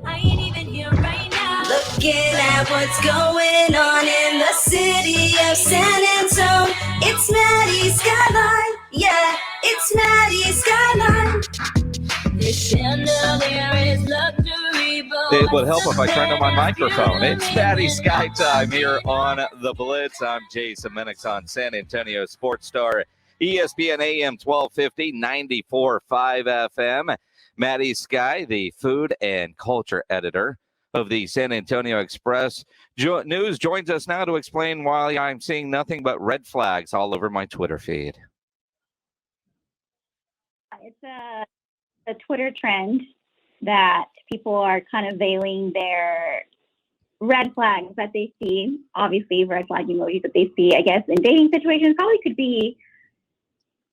I ain't even here right now. Looking at what's going on in the city of San Antonio. It's Maddy Skyline. Yeah, it's Maddy Skyline. This chandelier is luxury, but it would help if I turned on my microphone. It's Maddy Skye time here on the Blitz. I'm Jason Minnix on San Antonio Sports Star, ESPN AM 1250, 94.5 FM. Maddy Skye, the food and culture editor of the San Antonio Express News, joins us now to explain why I'm seeing nothing but red flags all over my Twitter feed. It's a Twitter trend that people are kind of veiling their red flags that they see. Obviously, red flag emojis that they see, I guess, in dating situations. Probably could be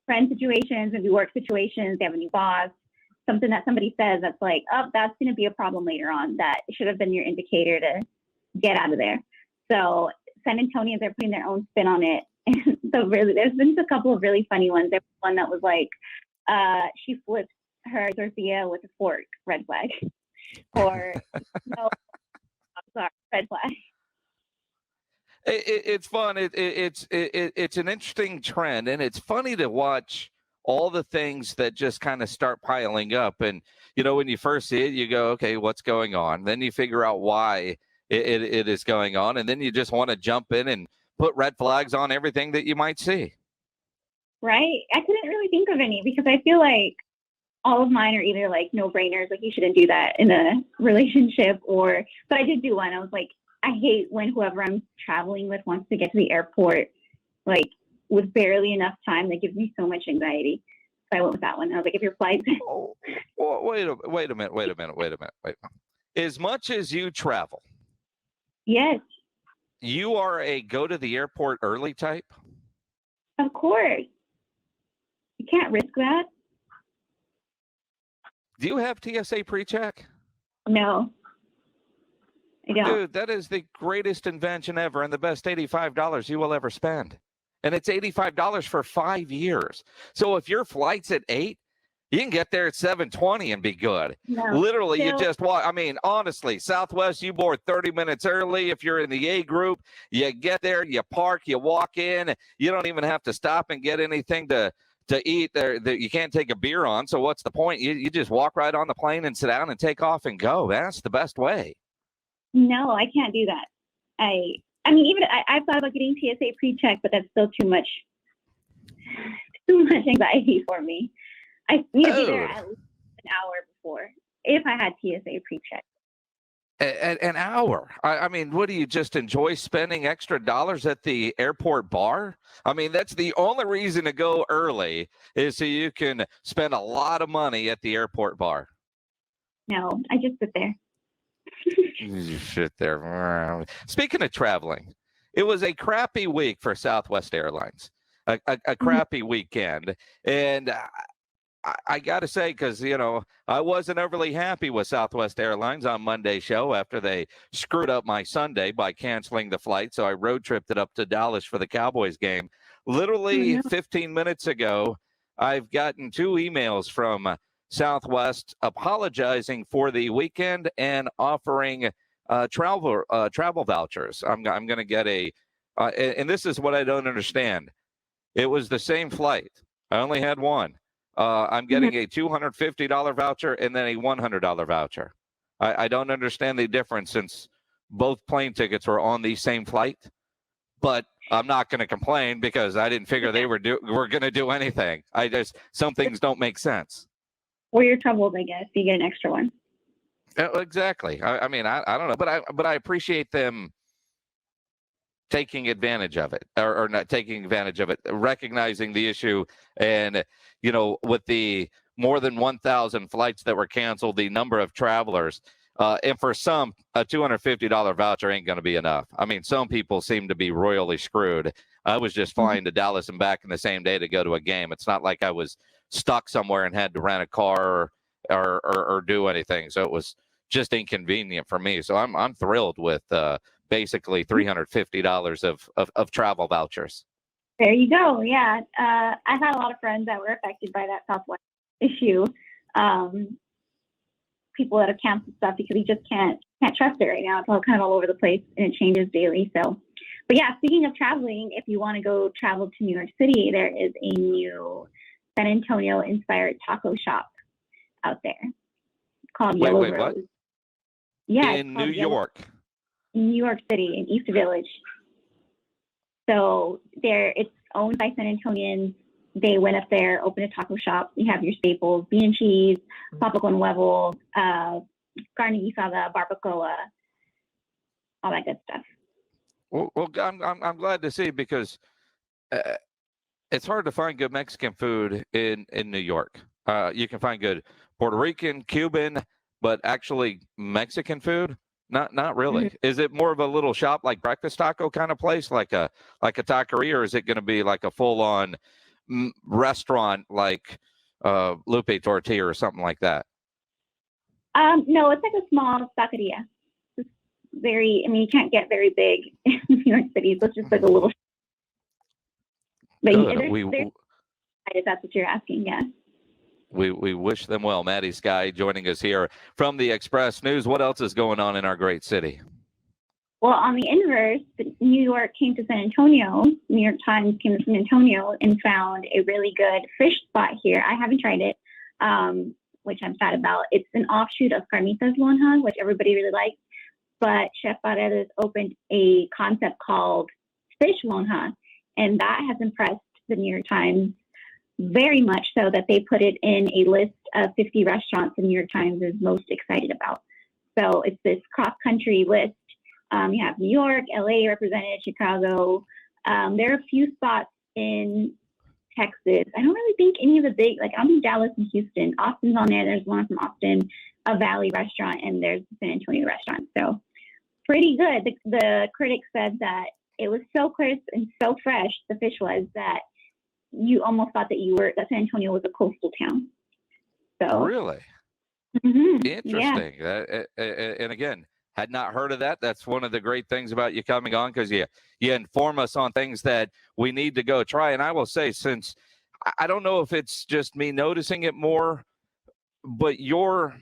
friend situations, maybe work situations. They have a new boss. Something that somebody says that's like, oh, that's going to be a problem later on. That should have been your indicator to get out of there. So San Antonians are putting their own spin on it. And so really, there's been a couple of really funny ones. There's one that was like, she flips her tortilla with a fork, red flag. Or, no, I'm sorry, red flag. It's fun. It's an interesting trend, and it's funny to watch all the things that just kind of start piling up. And, you know, when you first see it, you go, okay, what's going on? Then you figure out why it is going on. And then you just want to jump in and put red flags on everything that you might see. Right. I couldn't really think of any because I feel like all of mine are either like no-brainers, like you shouldn't do that in a relationship, but I did do one. I was like, I hate when whoever I'm traveling with wants to get to the airport, like, with barely enough time. That gives me so much anxiety. So I went with that one. I was like, if your flight. Oh, wait a minute. As much as you travel. Yes. You are a go to the airport early type? Of course. You can't risk that. Do you have TSA pre-check? No. I don't. Dude, that is the greatest invention ever and the best $85 you will ever spend. And it's $85 for 5 years. So if your flight's at 8, you can get there at 7:20 and be good. No. Literally, you just walk. I mean, honestly, Southwest, you board 30 minutes early. If you're in the A group, you get there, you park, you walk in. You don't even have to stop and get anything to eat there that you can't take a beer on. So what's the point? You just walk right on the plane and sit down and take off and go. That's the best way. No, I can't do that. I mean, even I've thought about getting TSA pre-check, but that's still too much anxiety for me. I need to be there at least an hour before if I had TSA pre-check. An hour? I mean, what do you just enjoy spending extra dollars at the airport bar? I mean, that's the only reason to go early is so you can spend a lot of money at the airport bar. No, I just sit there. You sit there. Speaking of traveling, it was a crappy week for Southwest Airlines, a crappy weekend. And I got to say, because, you know, I wasn't overly happy with Southwest Airlines on Monday's show after they screwed up my Sunday by canceling the flight. So I road tripped it up to Dallas for the Cowboys game. Literally 15 minutes ago, I've gotten 2 emails from Southwest apologizing for the weekend and offering travel vouchers. I'm going to get and this is what I don't understand. It was the same flight. I only had one. I'm getting a $250 voucher and then a $100 voucher. I don't understand the difference since both plane tickets were on the same flight, but I'm not going to complain because I didn't figure they were going to do anything. Some things don't make sense. Or you're troubled, I guess. You get an extra one. Exactly. I mean, I don't know, but I appreciate them taking advantage of it or not taking advantage of it, recognizing the issue. And, you know, with the more than 1,000 flights that were canceled, the number of travelers, and for some, a $250 voucher ain't going to be enough. I mean, some people seem to be royally screwed. I was just flying to Dallas and back in the same day to go to a game. It's not like I was stuck somewhere and had to rent a car or do anything. So it was just inconvenient for me. So I'm thrilled with basically $350 of travel vouchers. There you go. Yeah. I've had a lot of friends that were affected by that Southwest issue. People that have canceled stuff because you just can't trust it right now. It's all kind of all over the place and it changes daily. So, but yeah, speaking of traveling, if you want to go travel to New York City, there is a new San Antonio inspired taco shop out there called Yellow Rose. What? Yeah, in New York. In New York City, in East Village. So it's owned by San Antonians. They went up there, opened a taco shop. You have your staples: bean and cheese, papa con huevo, carne guisada, barbacoa, all that good stuff. Well, I'm glad to see, because it's hard to find good Mexican food in New York. You can find good Puerto Rican, Cuban, but actually Mexican food, not really. Mm-hmm. Is it more of a little shop like breakfast taco kind of place, like a taqueria, or is it going to be like a full on restaurant like Lupe Tortilla or something like that? No, it's like a small taqueria. It's you can't get very big in New York City, so it's just like a little. But if that's what you're asking, yeah. We wish them well. Maddy Skye joining us here from the Express News. What else is going on in our great city? Well, on the inverse, New York came to San Antonio. New York Times came to San Antonio and found a really good fish spot here. I haven't tried it, which I'm sad about. It's an offshoot of Carnitas Lonja, which everybody really likes. But Chef Paredes opened a concept called Fish Lonja, and that has impressed the New York Times very much so that they put it in a list of 50 restaurants the New York Times is most excited about. So it's this cross-country list. You have New York, LA represented, Chicago. There are a few spots in Texas. I don't really think any of the big, like I'm in Dallas and Houston. Austin's on there. There's one from Austin, a Valley restaurant, and there's the San Antonio restaurant. So pretty good. The critics said that it was so crisp and so fresh, the fish was, that you almost thought that San Antonio was a coastal town. So really interesting. Yeah. And again, had not heard of that. That's one of the great things about you coming on, because you inform us on things that we need to go try. And I will say, since I don't know if it's just me noticing it more, but your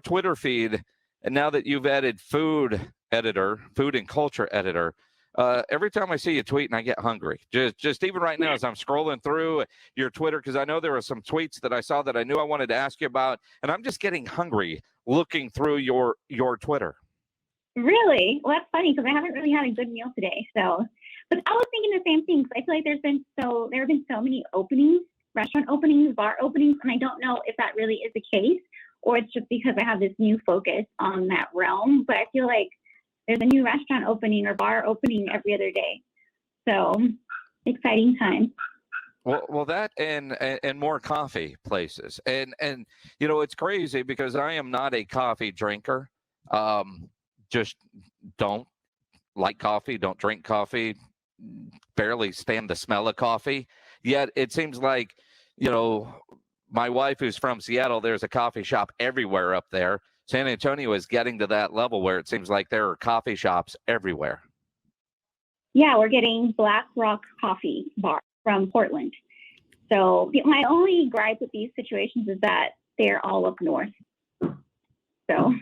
Twitter feed, and now that you've added food and culture editor, every time I see you tweet and I get hungry. Just even right now as I'm scrolling through your Twitter, because I know there were some tweets that I saw that I knew I wanted to ask you about, and I'm just getting hungry looking through your Twitter. Really? Well, that's funny because I haven't really had a good meal today. So, but I was thinking the same thing, because I feel like there have been so many openings, restaurant openings, bar openings, and I don't know if that really is the case, or it's just because I have this new focus on that realm. But I feel like there's a new restaurant opening or bar opening every other day. So exciting time. Well, that and more coffee places, and it's crazy because I am not a coffee drinker. Just don't like coffee, don't drink coffee, barely stand the smell of coffee. Yet it seems like, my wife, who's from Seattle, there's a coffee shop everywhere up there. San Antonio is getting to that level where it seems like there are coffee shops everywhere. Yeah, we're getting Black Rock Coffee Bar from Portland. So my only gripe with these situations is that they're all up north. So.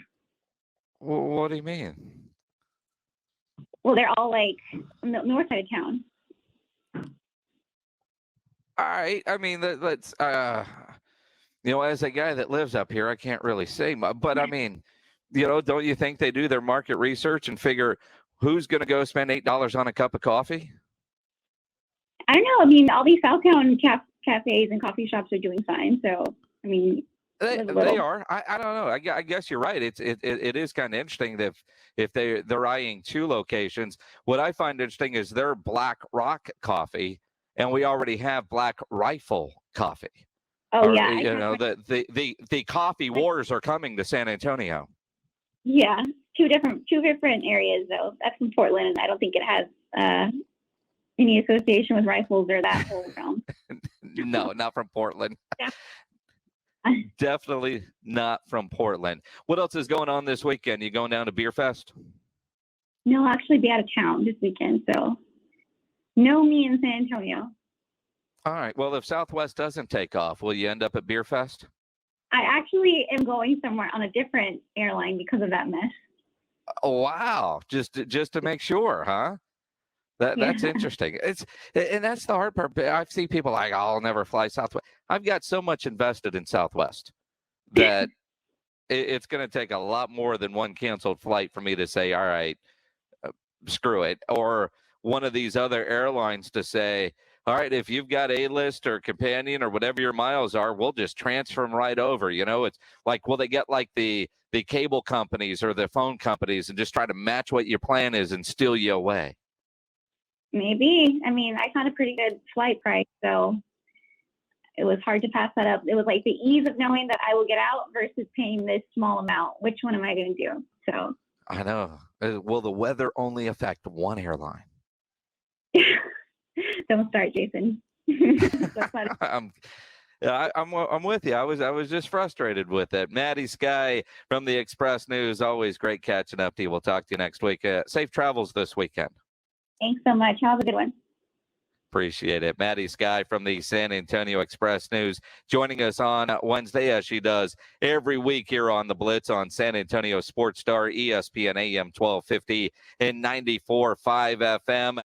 Well, what do you mean? Well, they're all like on the north side of town. All right. I mean, let's, as a guy that lives up here, I can't really say much, but I mean, don't you think they do their market research and figure who's going to go spend $8 on a cup of coffee? I don't know. I mean, all these Southtown cafes and coffee shops are doing fine. So, I mean, they are. I don't know. I guess you're right. It is kind of interesting that if they're eyeing two locations. What I find interesting is their Black Rock Coffee, and we already have Black Rifle Coffee. Oh yeah. The coffee wars are coming to San Antonio. Yeah, two different areas though. That's from Portland, and I don't think it has any association with rifles or that whole realm. No, not from Portland. Yeah. Definitely not from Portland. What else is going on this weekend? You going down to Beer Fest? No, I'll actually be out of town this weekend, so no me in San Antonio. All right. Well, if Southwest doesn't take off, will you end up at Beer Fest? I actually am going somewhere on a different airline because of that mess. Oh, wow. Just to make sure, huh? That's interesting. And that's the hard part. I've seen people like, oh, I'll never fly Southwest. I've got so much invested in Southwest that it's going to take a lot more than one canceled flight for me to say, all right, screw it. Or one of these other airlines to say, all right, if you've got A-list or companion or whatever your miles are, we'll just transfer them right over. You know, it's like, will they get like the cable companies or the phone companies and just try to match what your plan is and steal you away? Maybe. I mean, I found a pretty good flight price, so it was hard to pass that up. It was like the ease of knowing that I will get out versus paying this small amount. Which one am I going to do? So I know. Will the weather only affect one airline? Don't start, Jason. I'm with you. I was just frustrated with it. Maddy Skye from the Express News. Always great catching up to you. We'll talk to you next week. Safe travels this weekend. Thanks so much. Have a good one. Appreciate it. Maddy Skye from the San Antonio Express News joining us on Wednesday, as she does every week here on the Blitz on San Antonio Sports Star, ESPN AM 1250 and 94.5 FM.